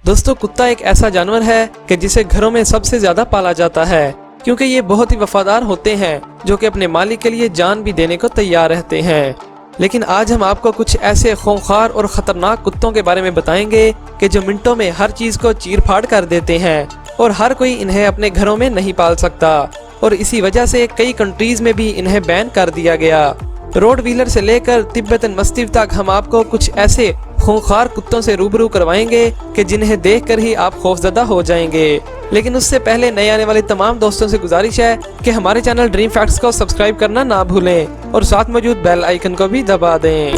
दोस्तों कुत्ता एक ऐसा जानवर है कि जिसे घरों में सबसे ज्यादा पाला जाता है, क्योंकि ये बहुत ही वफादार होते हैं जो कि अपने मालिक के लिए जान भी देने को तैयार रहते हैं। लेकिन आज हम आपको कुछ ऐसे खूंखार और खतरनाक कुत्तों के बारे में बताएंगे कि जो मिनटों में हर चीज को चीर फाड़ कर देते हैं और हर कोई इन्हें अपने घरों में नहीं पाल सकता, और इसी वजह से कई कंट्रीज में भी इन्हें बैन कर दिया गया। रोड व्हीलर से लेकर तिब्बतन मस्तिफ तक हम आपको कुछ ऐसे खूंखार कुत्तों से रूबरू करवाएंगे कि जिन्हें देखकर ही आप खौफजदा हो जाएंगे। लेकिन उससे पहले नए आने वाले तमाम दोस्तों से गुजारिश है कि हमारे चैनल ड्रीम फैक्ट्स को सब्सक्राइब करना ना भूलें और साथ मौजूद बेल आइकन को भी दबा दें।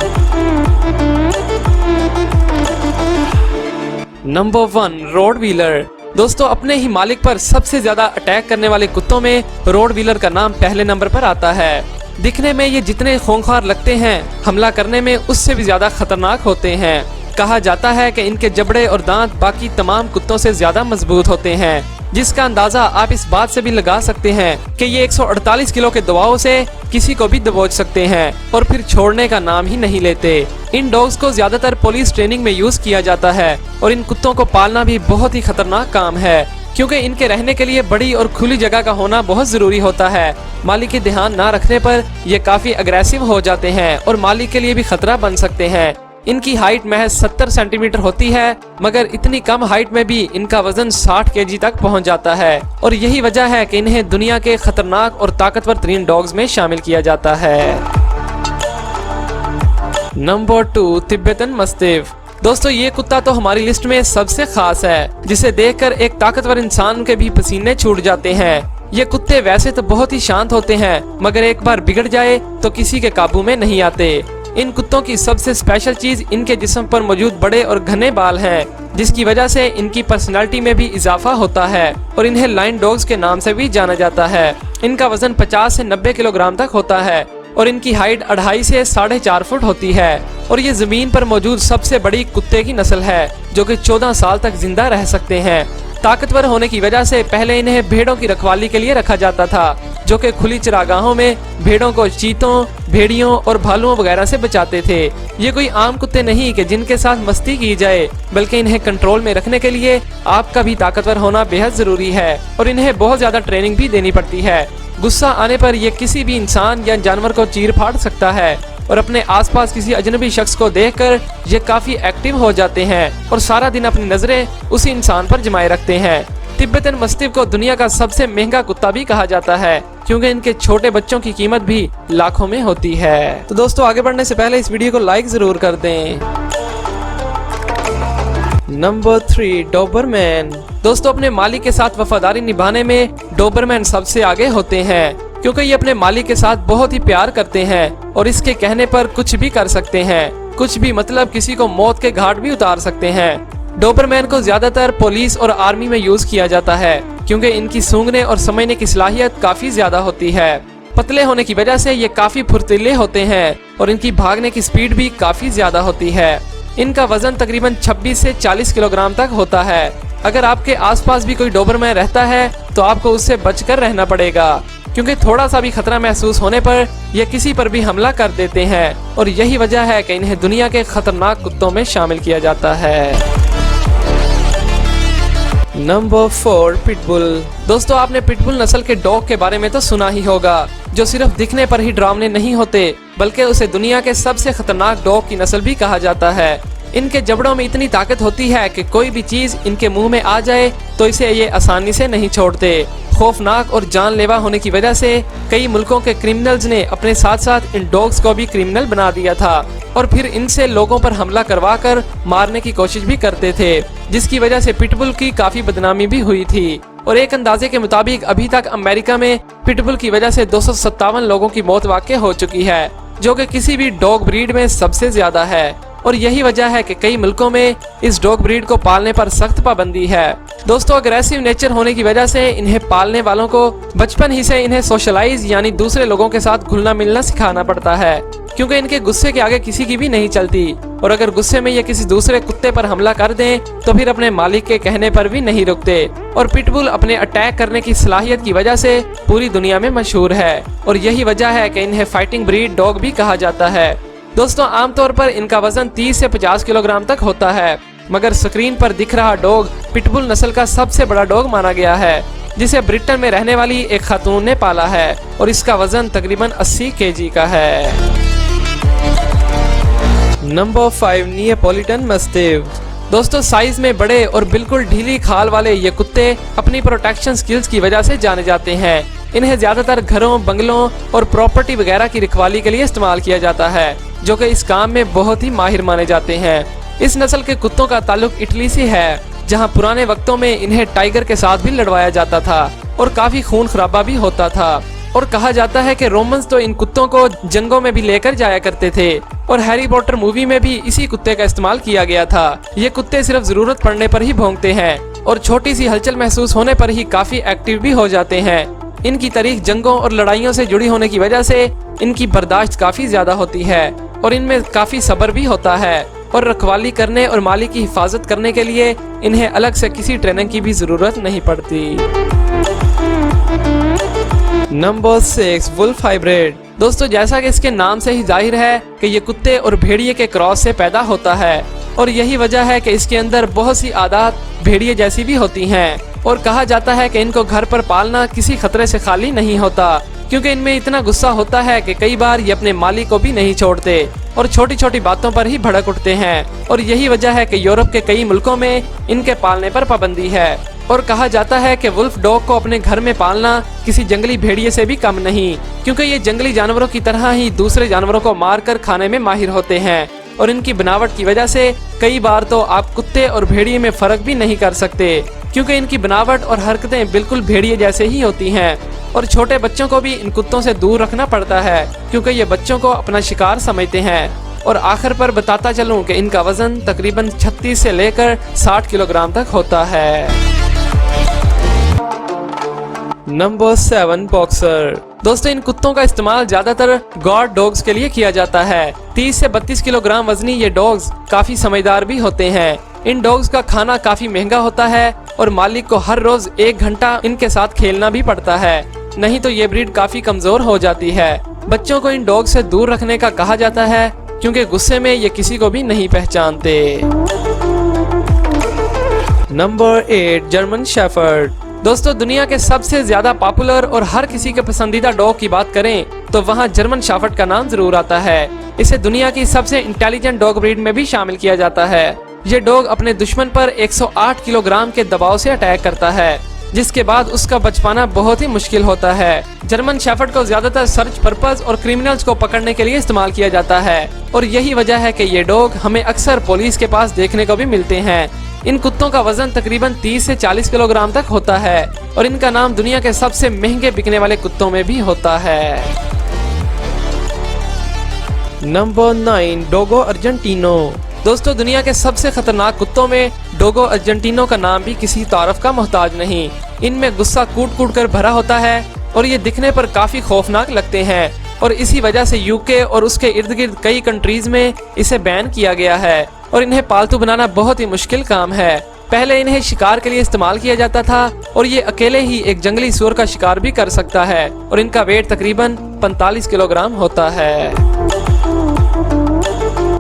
Number 1, road wheeler. दोस्तों अपने ही मालिक पर सबसे ज्यादा अटैक करने वाले कुत्तों में रोड व्हीलर का नाम पहले नंबर पर आता है। दिखने में ये जितने खूंखार लगते हैं, हमला करने में उससे भी ज्यादा खतरनाक होते हैं। कहा जाता है कि इनके जबड़े और दांत बाकी तमाम कुत्तों से ज्यादा मजबूत होते हैं, जिसका अंदाजा आप इस बात से भी लगा सकते हैं कि ये 148 किलो के दबाव से किसी को भी दबोच सकते हैं और फिर छोड़ने का नाम ही नहीं लेते। इन डॉग्स को ज्यादातर पुलिस ट्रेनिंग में यूज किया जाता है और इन कुत्तों को पालना भी बहुत ही खतरनाक काम है, क्योंकि इनके रहने के लिए बड़ी और खुली जगह का होना बहुत जरूरी होता है। मालिक के ध्यान ना रखने पर ये काफी अग्रेसिव हो जाते हैं और मालिक के लिए भी खतरा बन सकते हैं। इनकी हाइट महज 70 सेंटीमीटर होती है, मगर इतनी कम हाइट में भी इनका वजन 60 केजी तक पहुंच जाता है, और यही वजह है कि इन्हें दुनिया के खतरनाक और ताकतवर तरीन डॉग्स में शामिल किया जाता है। Number 2, Tibetan mastiff. दोस्तों ये कुत्ता तो हमारी लिस्ट में सबसे खास है, जिसे देखकर एक ताकतवर इंसान के भी पसीने छूट जाते हैं। ये कुत्ते वैसे तो बहुत ही शांत होते हैं, मगर एक बार बिगड़ जाए तो किसी के काबू में नहीं आते। इन कुत्तों की सबसे स्पेशल चीज इनके जिस्म पर मौजूद बड़े और घने बाल हैं, जिसकी वजह से इनकी पर्सनालिटी में भी इजाफा होता है और इन्हें लाइन डॉग्स के नाम से भी जाना जाता है। इनका वजन 50 से 90 किलोग्राम तक होता है और इनकी हाइट 2.5 से 4.5 फुट होती है, और ये जमीन पर मौजूद सबसे बड़ी कुत्ते की नस्ल है जो कि 14 साल तक जिंदा रह सकते हैं। ताकतवर होने की वजह से पहले इन्हें भेड़ों की रखवाली के लिए रखा जाता था, जो कि खुली चरागाहों में भेड़ों को चीतों, भेड़ियों और भालुओं वगैरह से बचाते थे। ये कोई आम कुत्ते नहीं कि जिनके साथ मस्ती की जाए, बल्कि इन्हें कंट्रोल में रखने के लिए आपका भी ताकतवर होना बेहद जरूरी है और इन्हें बहुत ज्यादा ट्रेनिंग भी देनी पड़ती है। गुस्सा आने पर यह किसी भी इंसान या जानवर को चीर फाड़ सकता है और अपने आसपास किसी अजनबी शख्स को देखकर ये काफी एक्टिव हो जाते हैं और सारा दिन अपनी नजरें उसी इंसान पर जमाए रखते हैं। तिब्बतन मस्तिफ को दुनिया का सबसे महंगा कुत्ता भी कहा जाता है, क्योंकि इनके छोटे बच्चों की कीमत भी लाखों में होती है। तो दोस्तों आगे बढ़ने से पहले इस वीडियो को लाइक जरूर कर दें। Number 3, Dobermann. दोस्तों अपने मालिक के साथ वफादारी निभाने में डोबरमैन सबसे आगे होते हैं, क्योंकि ये अपने मालिक के साथ बहुत ही प्यार करते हैं और इसके कहने पर कुछ भी कर सकते हैं। कुछ भी मतलब किसी को मौत के घाट भी उतार सकते हैं। डोबरमैन को ज्यादातर पुलिस और आर्मी में यूज किया जाता है, क्योंकि इनकी सूंघने और समझने की सलाहियत काफी ज्यादा होती है। पतले होने की वजह से ये काफी फुर्तीले होते हैं और इनकी भागने की स्पीड भी काफी ज्यादा होती है। इनका वजन तकरीबन 26 से 40 किलोग्राम तक होता है। अगर आपके आसपास भी कोई डोबरमैन रहता है तो आपको उससे बचकर रहना पड़ेगा, क्योंकि थोड़ा सा भी खतरा महसूस होने पर यह किसी पर भी हमला कर देते हैं, और यही वजह है कि इन्हें दुनिया के खतरनाक कुत्तों में शामिल किया जाता है। Number 4, pitbull. दोस्तों आपने पिटबुल नस्ल के डॉग के बारे में तो सुना ही होगा, जो सिर्फ दिखने पर ही डरावने नहीं होते, बल्कि उसे दुनिया के सबसे खतरनाक डॉग की नस्ल भी कहा जाता है। इनके जबड़ों में इतनी ताकत होती है कि कोई भी चीज इनके मुंह में आ जाए तो इसे ये आसानी से नहीं छोड़ते। खौफनाक और जानलेवा होने की वजह से कई मुल्कों के क्रिमिनल्स ने अपने साथ साथ इन डॉग्स को भी क्रिमिनल बना दिया था और फिर इनसे लोगों पर हमला करवाकर मारने की कोशिश भी करते थे, जिसकी वजह से पिटबुल की काफी बदनामी भी हुई थी। और एक अंदाजे के मुताबिक अभी तक अमेरिका में पिटबुल की वजह से 257 लोगों की मौत वाक़ई हो चुकी है, जो कि किसी भी डॉग ब्रीड में सबसे ज्यादा है। और यही वजह है कि कई मुल्कों में इस डॉग ब्रीड को पालने पर सख्त पाबंदी है। दोस्तों अग्रेसिव नेचर होने की वजह से इन्हें पालने वालों को बचपन ही से इन्हें सोशलाइज यानी दूसरे लोगों के साथ घुलना मिलना सिखाना पड़ता है, क्योंकि इनके गुस्से के आगे किसी की भी नहीं चलती, और अगर गुस्से में ये किसी दूसरे कुत्ते पर हमला कर दें तो फिर अपने मालिक के कहने पर भी नहीं रुकते। और पिटबुल अपने अटैक करने की सलाहियत की वजह से पूरी दुनिया में मशहूर है, और यही वजह है कि इन्हें फाइटिंग ब्रीड डॉग भी कहा जाता है। दोस्तों आमतौर पर इनका वजन 30 से 50 किलोग्राम तक होता है। मगर स्क्रीन पर दिख रहा डॉग पिटबुल नस्ल का सबसे बड़ा डॉग माना गया है, जिसे ब्रिटेन में रहने वाली एक खातून ने पाला है और इसका वजन तकरीबन 80 केजी का है। Number 5 Neapolitan mastiff. दोस्तों साइज में बड़े और बिल्कुल ढीली खाल वाले ये कुत्ते अपनी प्रोटेक्शन स्किल्स की वजह से जाने जाते हैं। इन्हें ज्यादातर घरों, बंगलों और प्रॉपर्टी वगैरह की रखवाली के लिए इस्तेमाल किया जाता है, जो कि इस काम में बहुत ही माहिर माने जाते हैं। इस नस्ल के कुत्तों का ताल्लुक इटली से है, जहां पुराने वक्तों में इन्हें टाइगर के साथ भी लड़वाया जाता था और काफी खून खराबा भी होता था। और कहा जाता है कि रोमन्स तो इन कुत्तों को जंगों में भी लेकर जाया करते थे और हैरी पॉटर मूवी में भी इसी कुत्ते का इस्तेमाल किया गया था। ये कुत्ते सिर्फ जरूरत पड़ने पर ही भौंकते हैं और छोटी सी हलचल महसूस होने पर ही काफी एक्टिव भी हो जाते हैं। इनकी तारीख जंगों और लड़ाइयों से जुड़ी होने की वजह से इनकी बर्दाश्त काफी ज्यादा होती है और इनमें काफी सब्र भी होता है और रखवाली करने और मालिक की हिफाजत करने के लिए इन्हें अलग से किसी ट्रेनिंग की भी जरूरत नहीं पड़ती। Number 6 wolf hybrid. दोस्तों जैसा कि इसके नाम से ही जाहिर है कि ये कुत्ते और भेड़िए के क्रॉस से पैदा होता है और यही वजह है कि इसके अंदर बहुत सी आदत भेड़िए जैसी भी होती हैं और कहा जाता है कि इनको घर पर पालना किसी खतरे से खाली नहीं होता, क्योंकि इनमें इतना गुस्सा होता है कि कई बार ये अपने मालिक को भी नहीं छोड़ते और छोटी छोटी बातों पर ही भड़क उठते हैं। और यही वजह है कि यूरोप के कई मुल्कों में इनके पालने पर पाबंदी है और कहा जाता है कि वुल्फ डॉग को अपने घर में पालना किसी जंगली भेड़िए से भी कम नहीं, क्योंकि ये जंगली जानवरों की तरह ही दूसरे जानवरों को मारकर खाने में माहिर होते हैं और इनकी बनावट की वजह से कई बार तो आप कुत्ते और भेड़िए में फर्क भी नहीं कर सकते, क्योंकि इनकी बनावट और हरकतें बिल्कुल भेड़िए जैसे ही होती हैं। और छोटे बच्चों को भी इन कुत्तों से दूर रखना पड़ता है, क्योंकि ये बच्चों को अपना शिकार समझते हैं। और आखिर पर बताता चलूं कि इनका वजन तकरीबन 36 से लेकर 60 किलोग्राम तक होता है। Number 7 boxer. दोस्तों इन कुत्तों का इस्तेमाल ज्यादातर गार्ड डॉग्स के लिए किया जाता है। 30 से 32 किलोग्राम वजनी ये डॉग्स काफी समझदार भी होते हैं। इन डॉग्स का खाना काफी महंगा होता है और मालिक को हर रोज 1 घंटा इनके साथ खेलना भी पड़ता है, नहीं तो ये ब्रीड काफी कमजोर हो जाती है। बच्चों को इन डॉग से दूर रखने का कहा जाता है, क्योंकि गुस्से में ये किसी को भी नहीं पहचानते। Number 8 German shepherd. दोस्तों दुनिया के सबसे ज्यादा पॉपुलर और हर किसी के पसंदीदा डॉग की बात करें तो वहाँ जर्मन शेफर्ड का नाम जरूर आता है। इसे दुनिया की सबसे इंटेलिजेंट डॉग ब्रीड में भी शामिल किया जाता है। ये डॉग अपने दुश्मन पर 108 किलोग्राम के दबाव से अटैक करता है, जिसके बाद उसका बच पाना बहुत ही मुश्किल होता है। जर्मन शेफर्ड को ज्यादातर सर्च पर्पस और क्रिमिनल्स को पकड़ने के लिए इस्तेमाल किया जाता है और यही वजह है कि ये डॉग हमें अक्सर पुलिस के पास देखने को भी मिलते हैं। इन कुत्तों का वजन तकरीबन 30 से 40 किलोग्राम तक होता है और इनका नाम दुनिया के सबसे महंगे बिकने वाले कुत्तों में भी होता है। Number 9 Dogo Argentino. दोस्तों दुनिया के सबसे खतरनाक कुत्तों में डोगो अर्जेंटिनो का नाम भी किसी तारफ का मोहताज नहीं। इनमें गुस्सा कूट कूट कर भरा होता है और ये दिखने पर काफी खौफनाक लगते हैं और इसी वजह से यूके और उसके इर्द गिर्द कई कंट्रीज में इसे बैन किया गया है और इन्हें पालतू बनाना बहुत ही मुश्किल काम है। पहले इन्हें शिकार के लिए इस्तेमाल किया जाता था और ये अकेले ही एक जंगली सूअर का शिकार भी कर सकता है और इनका वेट तकरीबन 45 किलोग्राम होता है।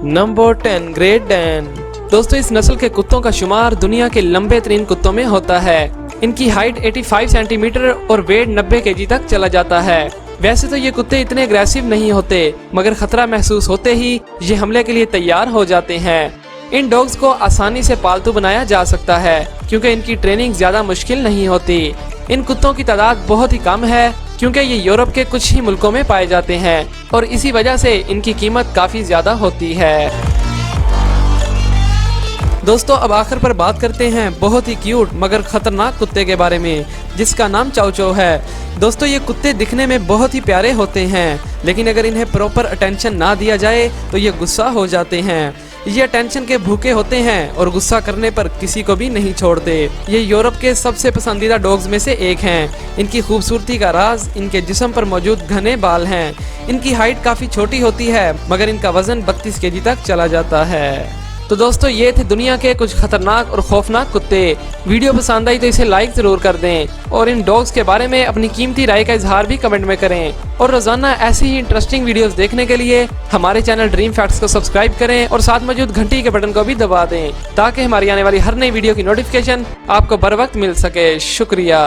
Number 10 great Dan. दोस्तों इस नस्ल के कुत्तों का शुमार दुनिया के लंबे तरीन कुत्तों में होता है। इनकी हाइट 85 सेंटीमीटर और वेट 90 केजी तक चला जाता है। वैसे तो ये कुत्ते इतने अग्रेसिव नहीं होते, मगर खतरा महसूस होते ही ये हमले के लिए तैयार हो जाते हैं। इन डॉग्स को आसानी से पालतू बनाया जा सकता है, क्योंकि इनकी ट्रेनिंग ज्यादा मुश्किल नहीं होती। इन कुत्तों की तादाद बहुत ही कम है, क्योंकि ये यूरोप के कुछ ही मुल्कों में पाए जाते हैं और इसी वजह से इनकी कीमत काफी ज्यादा होती है। दोस्तों अब आखिर पर बात करते हैं बहुत ही क्यूट मगर खतरनाक कुत्ते के बारे में, जिसका नाम चाउ चाउ है। दोस्तों ये कुत्ते दिखने में बहुत ही प्यारे होते हैं, लेकिन अगर इन्हें प्रॉपर अटेंशन ना दिया जाए तो ये गुस्सा हो जाते हैं। ये अटेंशन के भूखे होते हैं और गुस्सा करने पर किसी को भी नहीं छोड़ते। ये यूरोप के सबसे पसंदीदा डॉग्स में से एक हैं। इनकी खूबसूरती का राज इनके जिस्म पर मौजूद घने बाल हैं। इनकी हाइट काफी छोटी होती है, मगर इनका वजन 32 केजी तक चला जाता है। तो दोस्तों ये थे दुनिया के कुछ खतरनाक और खौफनाक कुत्ते। वीडियो पसंद आई तो इसे लाइक जरूर कर दें और इन डॉग्स के बारे में अपनी कीमती राय का इजहार भी कमेंट में करें। और रोजाना ऐसी ही इंटरेस्टिंग वीडियोस देखने के लिए हमारे चैनल ड्रीम फैक्ट्स को सब्सक्राइब करें और साथ मौजूद घंटी के बटन को भी दबा दें ताकि हमारी आने वाली हर नई वीडियो की नोटिफिकेशन आपको बर वक्त मिल सके। शुक्रिया।